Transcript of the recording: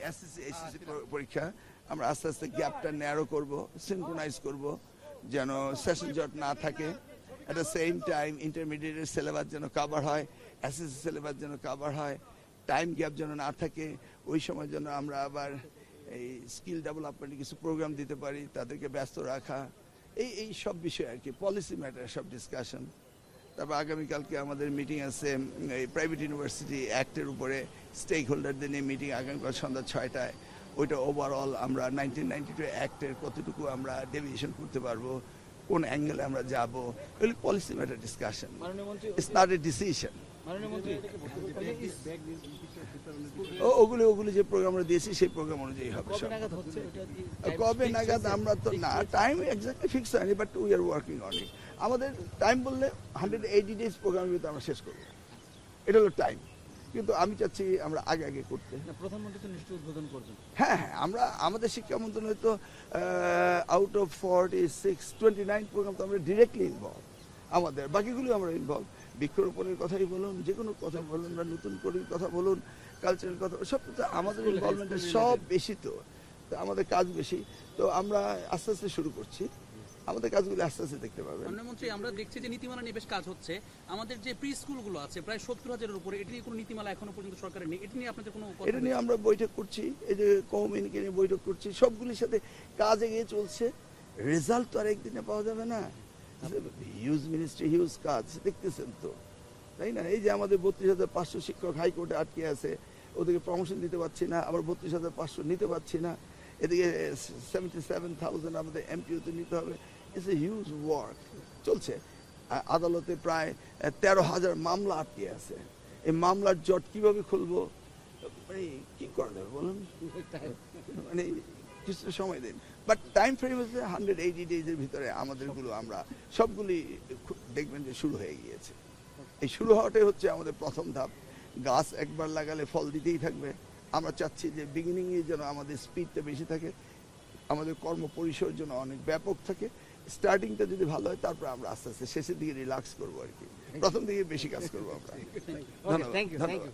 SSC পরীক্ষা আমরা আস্তে আস্তে গ্যাপটা ন্যারো করব, সিনক্রোনাইজ করব, যেন সেশন জট না থাকে। অ্যাট দ্য সেম টাইম ইন্টারমিডিয়েটের সিলেবাস যেন কাভার হয়, এসএসসি সিলেবাস যেন কাভার হয়, টাইম গ্যাপ যেন না থাকে। ওই সময় যেন আমরা আবার এই স্কিল ডেভেলপমেন্টে কিছু প্রোগ্রাম দিতে পারি, তাদেরকে ব্যস্ত রাখা, এই সব বিষয় আর কি, পলিসি ম্যাটার সব ডিসকাশন। তারপর আগামীকালকে আমাদের মিটিং আছে এই প্রাইভেট ইউনিভার্সিটি অ্যাক্টের উপরে, স্টেক হোল্ডারদের নিয়ে মিটিং আগামীকাল সন্ধ্যা 6টায়। ওইটা ওভারঅল আমরা 1992 অ্যাক্টের কতটুকু আমরা ডেভিয়েশন করতে পারবো, কোন অ্যাঙ্গেলে আমরা যাব, এগুলি policy matter discussion, it's not a decision. ওগুলি যে প্রোগ্রাম আমরা দিয়েছি সেই প্রোগ্রাম অনুযায়ী হবে সব। কবে নাগাদ আমরা তো না টাইম এক্স্যাক্টলি ফিক্স হয়নি, but we are working on it. আমাদের টাইম বললে 180 ডেজ প্রোগ্রামের ভিতরে আমরা শেষ করবো, এটা হলো টাইম। কিন্তু আমি চাচ্ছি আমরা আগে করতে। প্রধানমন্ত্রী তো নিশ্চয়ই উদ্বোধন করবেন। হ্যাঁ, আমরা আমাদের শিক্ষা মন্ত্রণালয় তো আউট অফ 29 প্রোগ্রাম তো আমরা ডিরেক্টলি ইনভলভ, আমাদের বাকিগুলো আমরা ইনভলভ। বৃক্ষরোপণের কথাই বলুন, যে কোনো কথা বলুন, বা নতুন করে কথা বলুন, কালচারাল কথা, সব তো আমাদের ইনভলভমেন্টের সব বেশি। তো আমাদের কাজ বেশি, তো আমরা আস্তে আস্তে শুরু করছি, আমাদের কাজগুলো আস্তে আস্তে দেখতে পাবেন। প্রধানমন্ত্রী, আমরা দেখছি যে নীতিমালা নিয়ে বেশ কাজ হচ্ছে। আমাদের যে প্রি স্কুলগুলো আছে প্রায় 70,000-এর উপরে, এটি নিয়ে কোনো নীতিমালা এখনো পর্যন্ত সরকারের নেই। এটি নিয়ে আপনাদের কোনো কথা? এটা নিয়ে আমরা বৈঠক করছি, এই যে কমিউনিকে নিয়ে বৈঠক করছি, সবগুলির সাথে কাজ এগিয়ে চলছে। রেজাল্ট তো আর একদিনে পাওয়া যাবে না, হিউজ মিনিস্ট্রি, হিউজ কাজ দেখতেছেন তো, তাই না? এই যে আমাদের 32,500 শিক্ষক হাইকোর্টে আটকে আছে, ওদেরকে প্রমোশন দিতে পারছি না, আবার 32,500 নিতে পারছি না, এদিকে 77,000 আমাদের এমপিওতে নিতে হবে। ইটস এ হিউজ ওয়ার্ক চলছে। আদালতে প্রায় 13,000 মামলা আটকে আছে। এই মামলার জট কিভাবে খুলবো, মানে কি করা যাবে বলুন, মানে কিছু সময় দিন। বাট টাইম ফ্রেম হচ্ছে 180 ডেজের ভিতরে আমাদেরগুলো আমরা সবগুলি দেখবেন যে শুরু হয়ে গিয়েছে। এই শুরু হওয়াটাই হচ্ছে আমাদের প্রথম ধাপ। গাছ একবার লাগালে ফল দিতেই থাকবে। আমরা চাচ্ছি যে বিগিনিংয়ে যেন আমাদের স্পিডটা বেশি থাকে, আমাদের কর্ম পরিসর যেন অনেক ব্যাপক থাকে। স্টার্টিংটা যদি ভালো হয়, তারপর আমরা আস্তে আস্তে শেষের দিকে রিল্যাক্স করবো আর কি। প্রথম দিকে বেশি কাজ করবো আমরা। ধন্যবাদ।